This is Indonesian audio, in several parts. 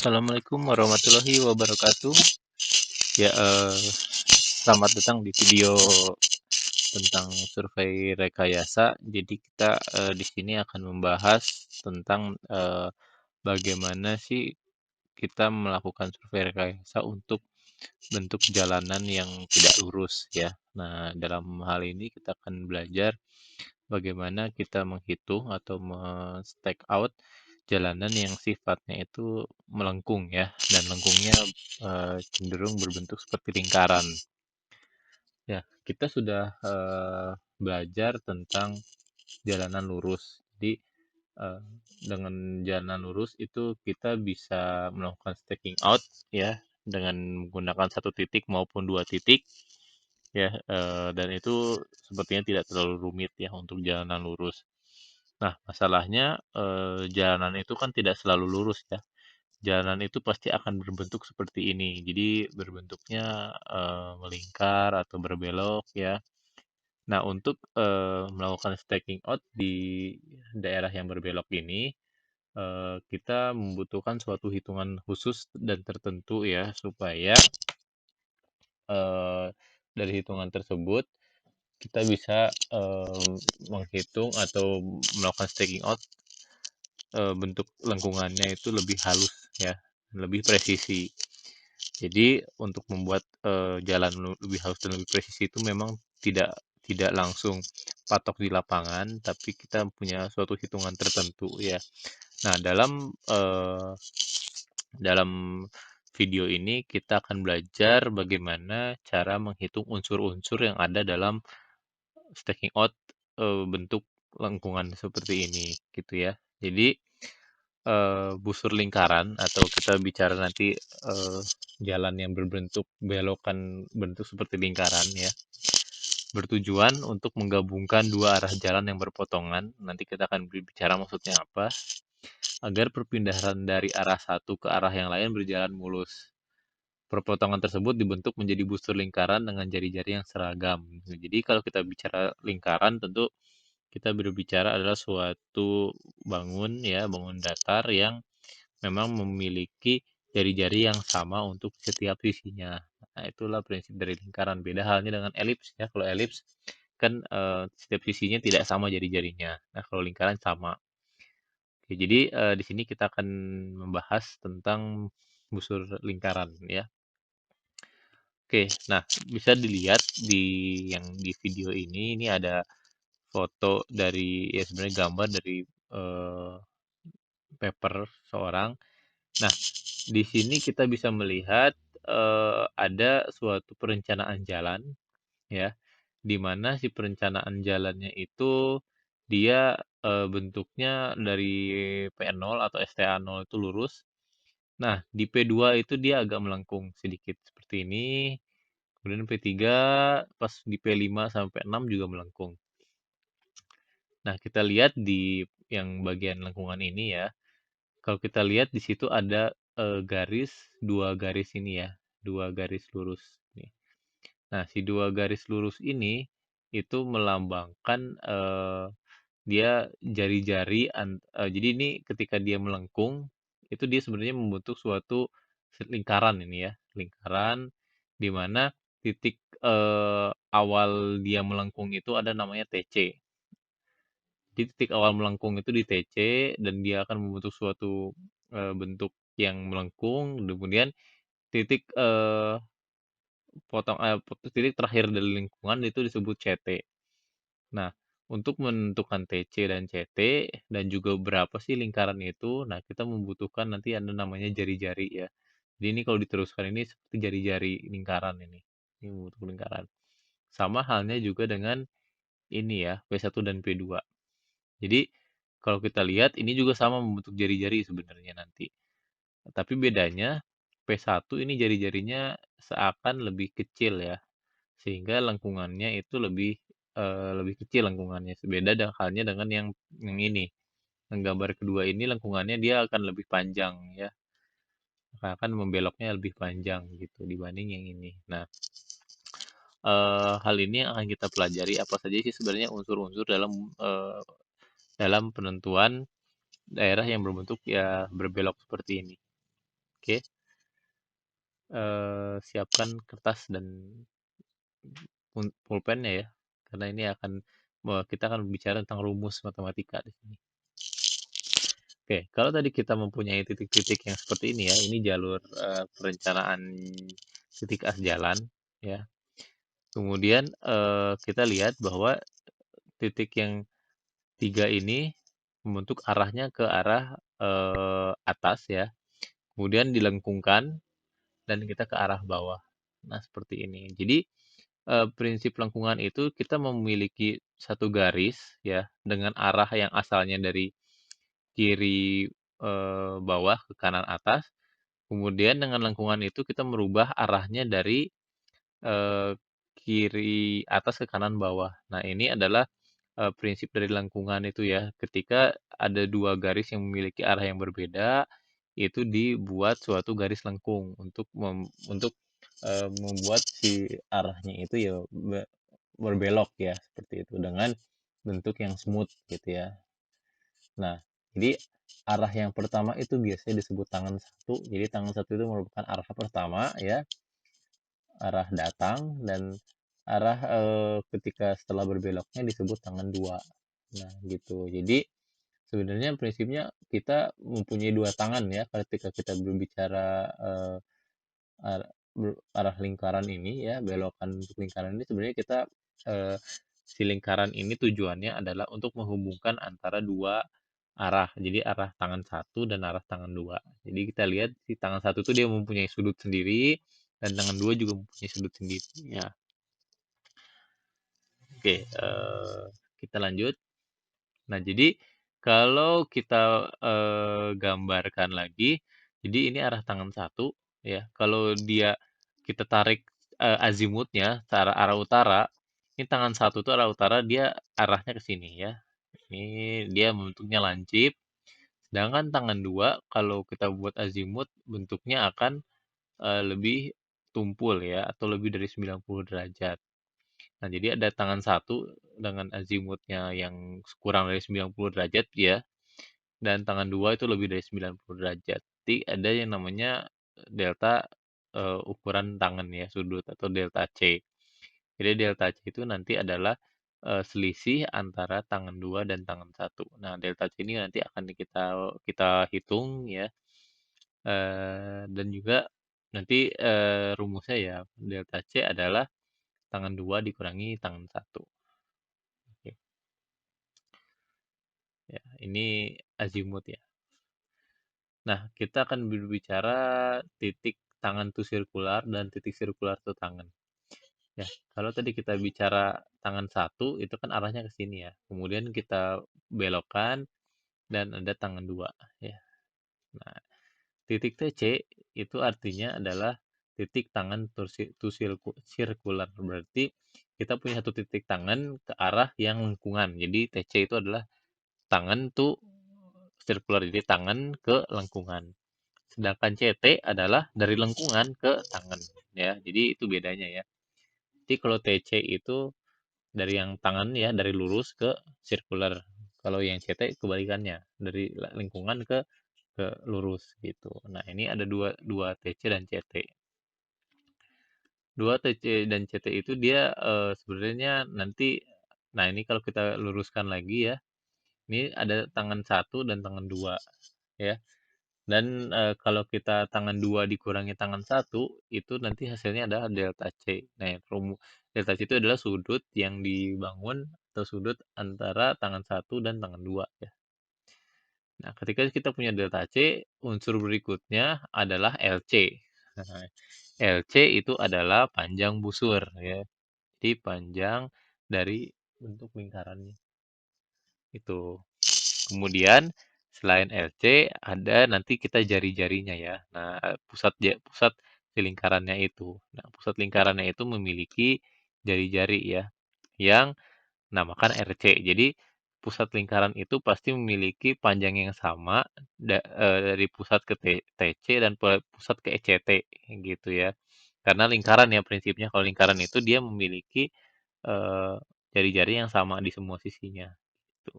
Assalamualaikum warahmatullahi wabarakatuh. Ya, selamat datang di video tentang survei rekayasa. Jadi kita di sini akan membahas tentang bagaimana sih kita melakukan survei rekayasa untuk bentuk jalanan yang tidak lurus ya. Nah, dalam hal ini kita akan belajar bagaimana kita menghitung atau men-stake out jalanan yang sifatnya itu melengkung ya, dan lengkungnya cenderung berbentuk seperti lingkaran. Ya, kita sudah belajar tentang jalanan lurus. Jadi eh, dengan jalanan lurus itu kita bisa melakukan staking out ya dengan menggunakan satu titik maupun dua titik ya, dan itu sepertinya tidak terlalu rumit ya untuk jalanan lurus. Nah, masalahnya jalanan itu kan tidak selalu lurus ya. Jalanan itu pasti akan berbentuk seperti ini. Jadi berbentuknya melingkar atau berbelok ya. Nah, untuk melakukan staking out di daerah yang berbelok ini, kita membutuhkan suatu hitungan khusus dan tertentu ya, supaya eh, dari hitungan tersebut kita bisa menghitung atau melakukan staking out bentuk lengkungannya itu lebih halus ya, lebih presisi. Jadi untuk membuat jalan lebih halus dan lebih presisi itu memang tidak tidak langsung patok di lapangan, tapi kita punya suatu hitungan tertentu ya. Nah, dalam video ini kita akan belajar bagaimana cara menghitung unsur-unsur yang ada dalam staking out bentuk lengkungan seperti ini gitu ya. Jadi busur lingkaran atau kita bicara nanti jalan yang berbentuk belokan bentuk seperti lingkaran ya, bertujuan untuk menggabungkan dua arah jalan yang berpotongan. Nanti kita akan berbicara maksudnya apa, agar perpindahan dari arah satu ke arah yang lain berjalan mulus. Perpotongan tersebut dibentuk menjadi busur lingkaran dengan jari-jari yang seragam. Jadi kalau kita bicara lingkaran, tentu kita berbicara adalah suatu bangun ya, bangun datar yang memang memiliki jari-jari yang sama untuk setiap sisinya. Nah, itulah prinsip dari lingkaran. Beda halnya dengan elips ya. Kalau elips kan setiap sisinya tidak sama jari-jarinya. Nah, kalau lingkaran sama. Oke, jadi di sini kita akan membahas tentang busur lingkaran ya. Oke, nah bisa dilihat di video ini ada foto dari ya sebenarnya gambar dari paper seorang. Nah, di sini kita bisa melihat ada suatu perencanaan jalan ya, di mana si perencanaan jalannya itu dia bentuknya dari P0 atau STA0 itu lurus. Nah, di P2 itu dia agak melengkung sedikit seperti ini. Kemudian P3 pas di P5 sampai P6 juga melengkung. Nah, kita lihat di yang bagian lengkungan ini ya. Kalau kita lihat di situ ada garis, dua garis ini ya, dua garis lurus. Nih. Nah, si dua garis lurus ini itu melambangkan dia jari-jari. Jadi ini ketika dia melengkung, itu dia sebenarnya membentuk suatu lingkaran ini ya, lingkaran di mana titik awal dia melengkung itu ada namanya TC. Di titik awal melengkung itu di TC dan dia akan membentuk suatu bentuk yang melengkung. Kemudian titik titik terakhir dari lingkungan itu disebut CT. Nah, untuk menentukan TC dan CT dan juga berapa sih lingkaran itu, nah kita membutuhkan nanti ada namanya jari-jari ya. Jadi ini kalau diteruskan ini seperti jari-jari lingkaran ini. Ini membentuk lingkaran. Sama halnya juga dengan ini ya, P1 dan P2. Jadi kalau kita lihat ini juga sama membentuk jari-jari sebenarnya nanti. Tapi bedanya P1 ini jari-jarinya seakan lebih kecil ya. Sehingga lengkungannya itu lebih kecil lengkungannya. Beda halnya dengan yang ini. Yang gambar kedua ini lengkungannya dia akan lebih panjang ya. Akan membeloknya lebih panjang gitu dibanding yang ini. Nah, hal ini yang akan kita pelajari apa saja sih sebenarnya unsur-unsur dalam penentuan daerah yang berbentuk ya berbelok seperti ini. Oke, siapkan kertas dan pulpennya ya, karena ini akan kita akan bicara tentang rumus matematika di sini. Oke, kalau tadi kita mempunyai titik-titik yang seperti ini ya, ini jalur perencanaan titik as jalan ya. Kemudian kita lihat bahwa titik yang tiga ini membentuk arahnya ke arah atas ya. Kemudian dilengkungkan dan kita ke arah bawah. Nah, seperti ini. Jadi prinsip lengkungan itu kita memiliki satu garis ya dengan arah yang asalnya dari kiri bawah ke kanan atas. Kemudian dengan lengkungan itu kita merubah arahnya dari eh, kiri atas ke kanan bawah. Nah, ini adalah prinsip dari lengkungan itu ya. Ketika ada dua garis yang memiliki arah yang berbeda, itu dibuat suatu garis lengkung untuk membuat si arahnya itu ya berbelok ya seperti itu dengan bentuk yang smooth gitu ya. Nah, jadi arah yang pertama itu biasanya disebut tangan satu. Jadi tangan satu itu merupakan arah pertama ya, arah datang, dan arah ketika setelah berbeloknya disebut tangan dua. Nah, gitu. Jadi sebenarnya prinsipnya kita mempunyai dua tangan ya ketika kita berbicara arah lingkaran ini ya, belokan untuk lingkaran ini sebenarnya kita eh, si lingkaran ini tujuannya adalah untuk menghubungkan antara dua arah. Jadi arah tangan satu dan arah tangan dua. Jadi kita lihat si tangan satu itu dia mempunyai sudut sendiri dan tangan dua juga mempunyai sudut sendiri. Ya, oke. Kita lanjut. Nah, jadi kalau kita gambarkan lagi, jadi ini arah tangan satu ya. Kalau dia kita tarik azimutnya ke arah utara, ini tangan satu tuh arah utara, dia arahnya ke sini ya. Ini dia bentuknya lancip. Sedangkan tangan dua kalau kita buat azimut bentuknya akan lebih tumpul ya atau lebih dari 90 derajat. Nah, jadi ada tangan satu dengan azimutnya yang kurang dari 90 derajat ya, dan tangan dua itu lebih dari 90 derajat. Jadi ada yang namanya delta ukuran tangan ya, sudut atau delta C. Jadi delta C itu nanti adalah selisih antara tangan dua dan tangan satu. Nah, delta C ini nanti akan kita kita hitung ya, dan juga nanti rumusnya ya delta C adalah tangan dua dikurangi tangan satu. Oke. Ya, ini azimut ya. Nah, kita akan berbicara titik tangan tuh sirkular dan titik sirkular tuh tangan. Ya, kalau tadi kita bicara tangan satu, itu kan arahnya ke sini ya. Kemudian kita belokkan dan ada tangan dua. Ya. Nah, titik TC itu artinya adalah titik tangan tuh sirkular. Berarti kita punya satu titik tangan ke arah yang lengkungan. Jadi TC itu adalah tangan tuh sirkular, jadi tangan ke lengkungan. Sedangkan CT adalah dari lengkungan ke tangan ya. Jadi itu bedanya ya. Jadi kalau TC itu dari yang tangan ya, dari lurus ke sirkular. Kalau yang CT kebalikannya, dari lingkungan ke lurus gitu. Nah, ini ada dua dua TC dan CT. Dua TC dan CT itu dia sebenarnya nanti, nah ini kalau kita luruskan lagi ya, ini ada tangan satu dan tangan dua ya. Dan kalau kita tangan dua dikurangi tangan satu, itu nanti hasilnya adalah delta C. Nah, delta C itu adalah sudut yang dibangun atau sudut antara tangan satu dan tangan dua ya. Nah, ketika kita punya delta C, unsur berikutnya adalah LC. LC itu adalah panjang busur ya. Jadi panjang dari bentuk lingkarannya itu. Kemudian selain LC ada nanti kita jari-jarinya ya. Nah, pusat si lingkarannya itu. Nah, pusat lingkarannya itu memiliki jari-jari ya yang namakan RC. Jadi pusat lingkaran itu pasti memiliki panjang yang sama dari pusat ke TC dan pusat ke ECT gitu ya. Karena lingkaran ya prinsipnya, kalau lingkaran itu dia memiliki eh, jari-jari yang sama di semua sisinya. Gitu.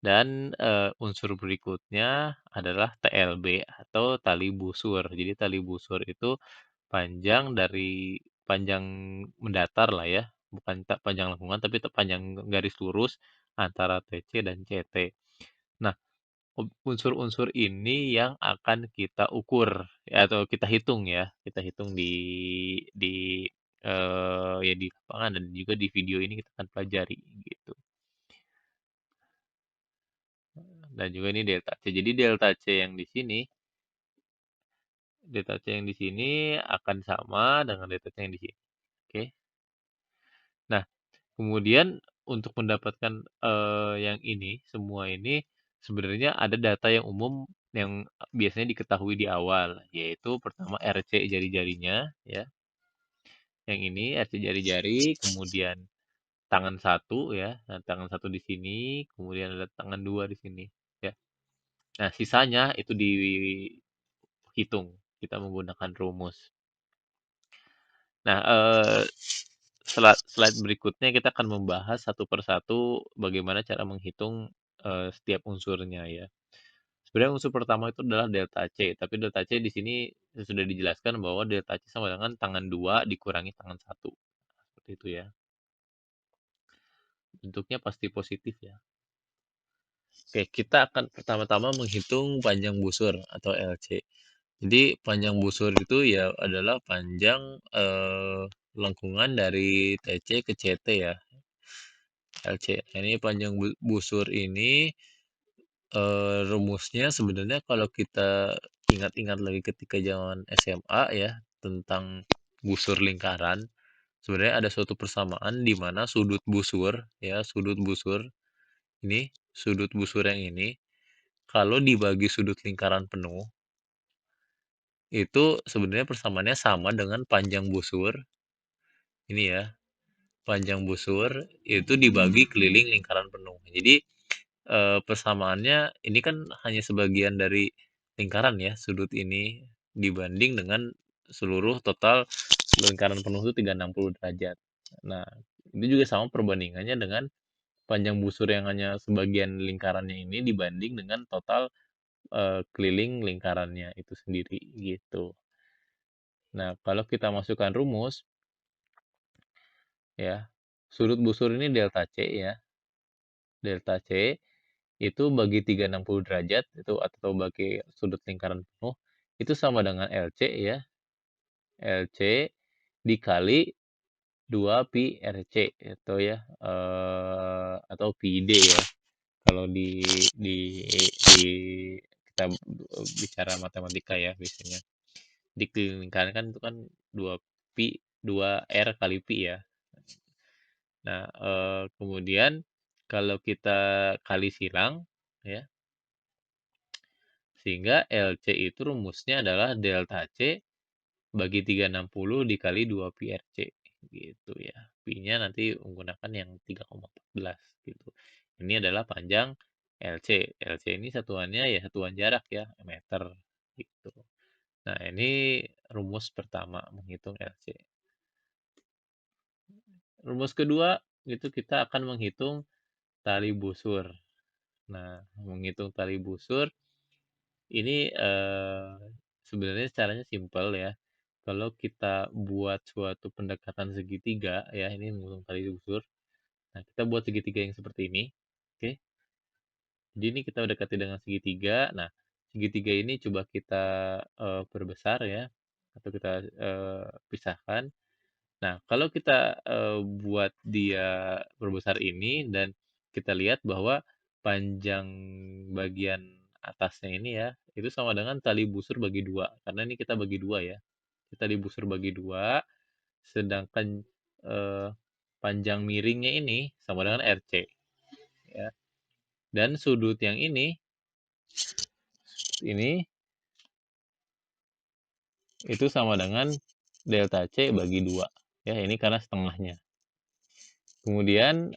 Dan, unsur berikutnya adalah TLB atau tali busur. Jadi tali busur itu panjang mendatar lah ya, bukan panjang lengkungan tapi panjang garis lurus antara TC dan CT. Nah, unsur-unsur ini yang akan kita ukur ya, atau kita hitung ya, kita hitung di ya di lapangan dan juga di video ini kita akan pelajari gitu. Dan juga ini delta C. Jadi delta C yang di sini akan sama dengan delta C yang di sini. Oke. Nah, kemudian untuk mendapatkan yang ini, semua ini sebenarnya ada data yang umum yang biasanya diketahui di awal, yaitu pertama RC jari-jarinya ya. Yang ini RC jari-jari, kemudian tangan satu ya. Nah, tangan satu di sini, kemudian ada tangan dua di sini ya. Nah, sisanya itu dihitung kita menggunakan rumus. Nah, slide berikutnya kita akan membahas satu persatu bagaimana cara menghitung setiap unsurnya ya. Sebenarnya unsur pertama itu adalah delta C, tapi delta C di sini sudah dijelaskan bahwa delta C sama dengan tangan 2 dikurangi tangan 1. Seperti itu ya. Bentuknya pasti positif ya. Oke, kita akan pertama-tama menghitung panjang busur atau LC. Jadi panjang busur itu ya adalah panjang lengkungan dari TC ke CT ya. LC. Ini panjang busur ini rumusnya sebenarnya kalau kita ingat-ingat lagi ketika zaman SMA ya tentang busur lingkaran. Sebenarnya ada suatu persamaan di mana sudut busur ini, sudut busur yang ini kalau dibagi sudut lingkaran penuh itu sebenarnya persamaannya sama dengan panjang busur ini ya. Panjang busur itu dibagi keliling lingkaran penuh. Jadi persamaannya ini kan hanya sebagian dari lingkaran ya, sudut ini dibanding dengan seluruh total lingkaran penuh itu 360 derajat. Nah, itu juga sama perbandingannya dengan panjang busur yang hanya sebagian lingkarannya ini dibanding dengan total keliling lingkarannya itu sendiri gitu. Nah, kalau kita masukkan rumus ya, sudut busur ini delta C ya. Delta C itu bagi 360 derajat itu atau bagi sudut lingkaran penuh itu sama dengan LC ya. LC dikali 2 pi RC itu ya atau pi D ya. Kalau di kita bicara matematika ya biasanya. Di lingkaran kan itu kan 2 pi 2 R kali pi ya. Nah, kemudian kalau kita kali silang ya, sehingga LC itu rumusnya adalah delta C bagi 360 dikali 2 pi RC gitu ya. Pi-nya nanti menggunakan yang 3,14 gitu. Ini adalah panjang LC. LC ini satuannya ya satuan jarak ya, meter gitu. Nah, ini rumus pertama menghitung LC. Rumus kedua itu kita akan menghitung tali busur. Nah, menghitung tali busur ini sebenarnya caranya simpel ya. Kalau kita buat suatu pendekatan segitiga ya, ini menghitung tali busur. Nah, kita buat segitiga yang seperti ini. Oke. Jadi ini kita dekati dengan segitiga. Nah, segitiga ini coba kita perbesar ya atau kita pisahkan. Nah, kalau kita buat dia berbesar ini dan kita lihat bahwa panjang bagian atasnya ini ya, itu sama dengan tali busur bagi dua. Karena ini kita bagi dua ya. Tali busur bagi dua, sedangkan eh, panjang miringnya ini sama dengan RC. Ya. Dan sudut yang ini itu sama dengan delta C bagi dua. Ya, ini karena setengahnya. Kemudian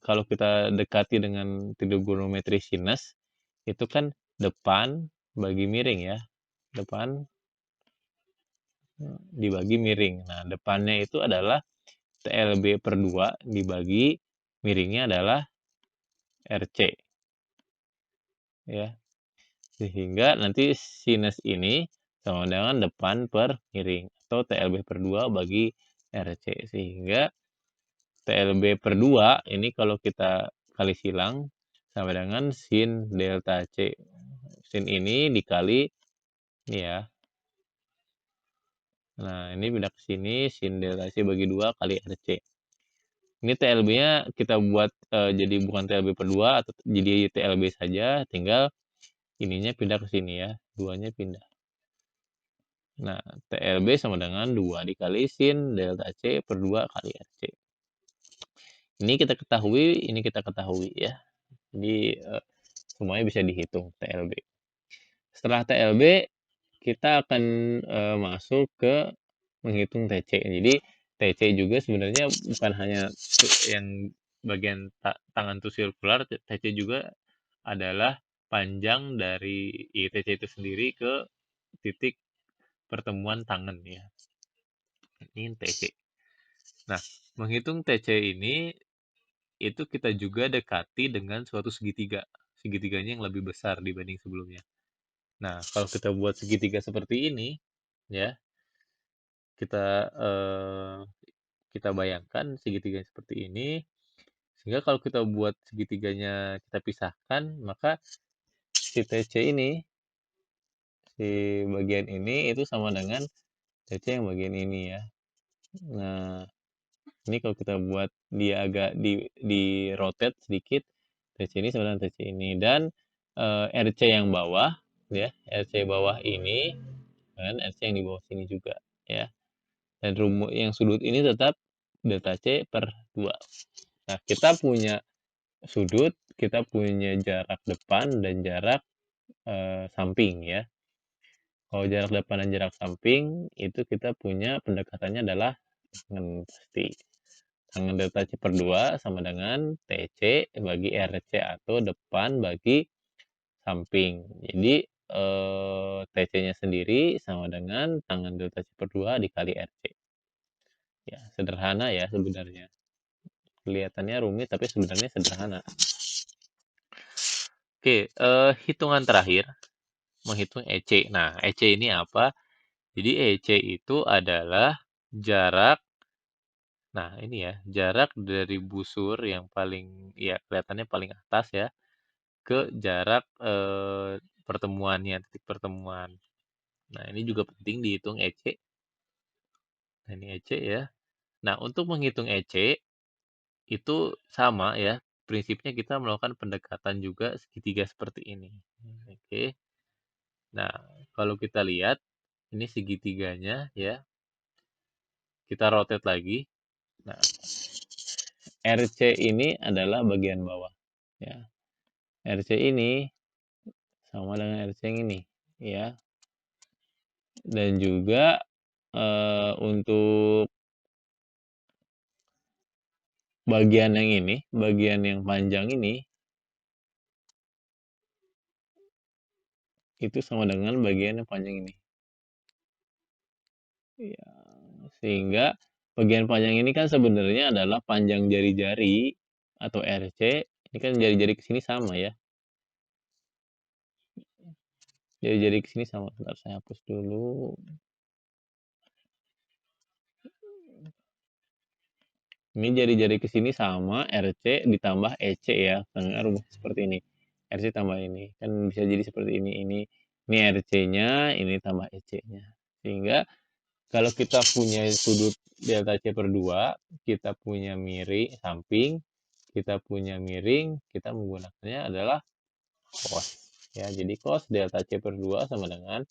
kalau kita dekati dengan trigonometri sinus itu kan depan bagi miring ya. Depan dibagi miring. Nah, depannya itu adalah TLB per 2 dibagi miringnya adalah RC. ya. Sehingga nanti sinus ini sama dengan depan per miring atau TLB per 2 bagi RC. Sehingga TLB per 2 ini kalau kita kali silang sama dengan sin delta C. Sin ini dikali ini ya. Nah, ini pindah ke sini sin delta C bagi 2 kali RC. Ini TLB-nya kita buat jadi bukan TLB per 2 atau jadi TLB saja, tinggal ininya pindah ke sini ya, 2-nya pindah. Nah, TLB sama dengan 2 dikali sin delta C per 2 kali RC. Ini kita ketahui ya. Jadi semuanya bisa dihitung TLB. Setelah TLB kita akan masuk ke menghitung TC. Jadi TC juga sebenarnya bukan hanya yang bagian tangan itu sirkular, TC juga adalah panjang dari TC itu sendiri ke titik pertemuan tangan ya. Ini TC. Nah, menghitung TC ini itu kita juga dekati dengan suatu segitiga. Segitiganya yang lebih besar dibanding sebelumnya. Nah, kalau kita buat segitiga seperti ini, ya, kita kita bayangkan segitiga seperti ini, sehingga kalau kita buat segitiganya kita pisahkan, maka si TC ini, si bagian ini itu sama dengan TC yang bagian ini ya. Nah, ini kalau kita buat dia agak di rotate sedikit, TC ini sama dengan TC ini. Dan RC yang bawah, ya, RC bawah ini, dan RC yang di bawah sini juga, ya. Dan rumus yang sudut ini tetap delta C per 2. Nah, kita punya sudut, kita punya jarak depan dan jarak samping ya. Kalau jarak depan dan jarak samping itu kita punya pendekatannya adalah tangan pasti. Tangan delta C per 2 sama dengan TC bagi RC atau depan bagi samping. Jadi TC-nya sendiri sama dengan tangan delta C per 2 dikali RC. Ya, sederhana ya sebenarnya. Kelihatannya rumit tapi sebenarnya sederhana. Oke, hitungan terakhir menghitung EC. Nah, EC ini apa? Jadi EC itu adalah jarak, nah ini ya, jarak dari busur yang paling, ya kelihatannya paling atas ya, ke jarak pertemuannya, titik pertemuan. Nah, ini juga penting dihitung EC. Nah, ini EC ya. Nah, untuk menghitung EC, itu sama ya, prinsipnya kita melakukan pendekatan juga segitiga seperti ini. Oke. Nah, kalau kita lihat, ini segitiganya ya, kita rotate lagi. Nah, RC ini adalah bagian bawah. Ya. RC ini sama dengan RC yang ini. Ya. Dan juga untuk bagian yang ini, bagian yang panjang ini, itu sama dengan bagian yang panjang ini. Ya, sehingga bagian panjang ini kan sebenarnya adalah panjang jari-jari atau RC. Ini kan jari-jari ke sini sama ya. Jari-jari ke sini sama. Bentar, saya hapus dulu. Ini jari-jari ke sini sama RC ditambah EC ya. Karena rumus seperti ini. RC tambah ini. Kan bisa jadi seperti ini. Ini RC-nya, ini tambah EC-nya. Sehingga kalau kita punya sudut delta C per 2, kita punya miring samping, kita punya miring, kita menggunakannya adalah cos. Ya, jadi cos delta C per 2 sama dengan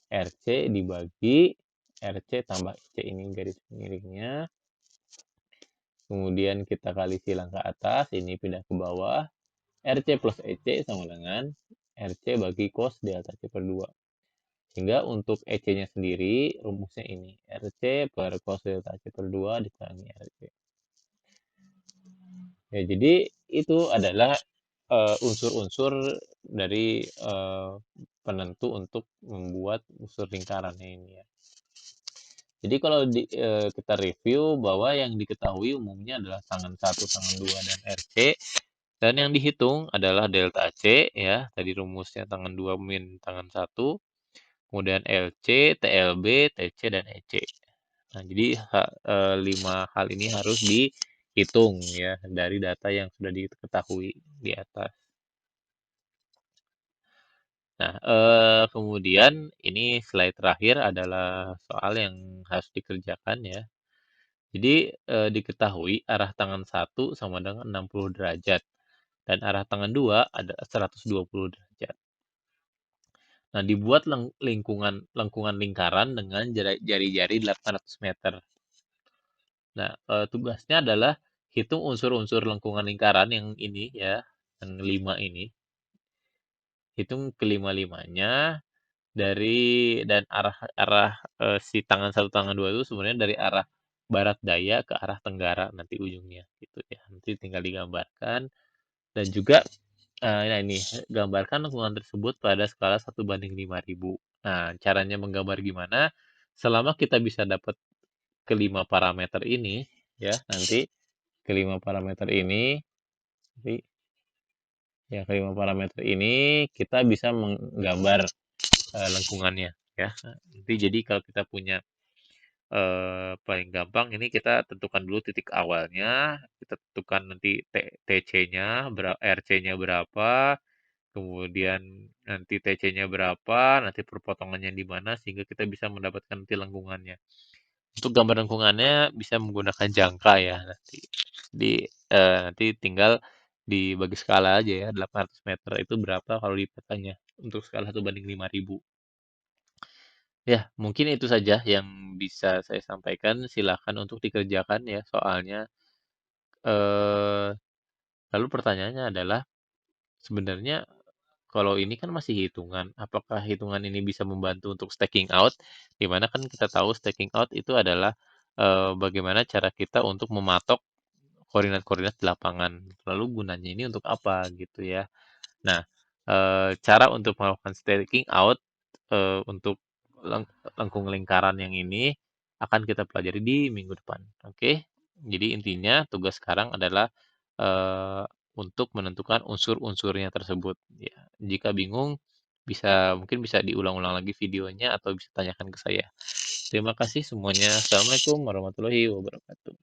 RC dibagi RC tambah EC, ini garis miringnya. Kemudian kita kali silang ke atas, ini pindah ke bawah. RC plus EC sama dengan RC bagi cos delta C per 2. Sehingga untuk EC-nya sendiri, rumusnya ini. RC per cos delta C per 2 dikurangi RC. Ya, jadi itu adalah unsur-unsur dari penentu untuk membuat unsur lingkaran ini ya. Jadi kalau kita review bahwa yang diketahui umumnya adalah tangan 1, tangan 2, dan RC. Dan yang dihitung adalah delta C ya, tadi rumusnya tangan 2 min tangan 1, kemudian LC, TLB, TC, dan EC. Nah, jadi 5 hal ini harus dihitung ya dari data yang sudah diketahui di atas. Nah, kemudian ini slide terakhir adalah soal yang harus dikerjakan ya. Jadi, diketahui arah tangan 1 sama dengan 60 derajat dan arah tangan 2 ada 120 derajat. Nah, dibuat lengkungan lingkaran dengan jari-jari 800 meter. Nah, tugasnya adalah hitung unsur-unsur lengkungan lingkaran yang ini ya, yang 5 ini. Hitung kelima-limanya dari dan arah arah, si tangan satu tangan 2 itu sebenarnya dari arah barat daya ke arah tenggara nanti ujungnya, gitu ya. Nanti tinggal digambarkan dan juga, nah ini, gambarkan lengkungan tersebut pada skala 1:5000. Nah, caranya menggambar gimana? Selama kita bisa dapat kelima parameter ini, ya, nanti kelima parameter ini, nanti ya kelima parameter ini kita bisa menggambar lengkungannya, ya. Nanti jadi kalau kita punya paling gampang ini kita tentukan dulu titik awalnya, kita tentukan nanti TC-nya, RC-nya berapa, kemudian nanti TC-nya berapa, nanti perpotongannya di mana sehingga kita bisa mendapatkan nanti lengkungannya. Untuk gambar lengkungannya bisa menggunakan jangka ya nanti. Nanti tinggal dibagi skala aja ya, 800 meter itu berapa kalau di petanya untuk skala 1:5000. Ya, mungkin itu saja yang bisa saya sampaikan. Silakan untuk dikerjakan ya soalnya. Eh, Lalu pertanyaannya adalah sebenarnya kalau ini kan masih hitungan, apakah hitungan ini bisa membantu untuk staking out? Di mana kan kita tahu staking out itu adalah bagaimana cara kita untuk mematok koordinat-koordinat di lapangan. Lalu gunanya ini untuk apa gitu ya. Nah, cara untuk melakukan staking out untuk lengkung lingkaran yang ini akan kita pelajari di minggu depan. Oke, jadi intinya tugas sekarang adalah eh, untuk menentukan unsur-unsurnya tersebut. Ya, jika bingung mungkin bisa diulang-ulang lagi videonya atau bisa tanyakan ke saya. Terima kasih semuanya. Assalamualaikum warahmatullahi wabarakatuh.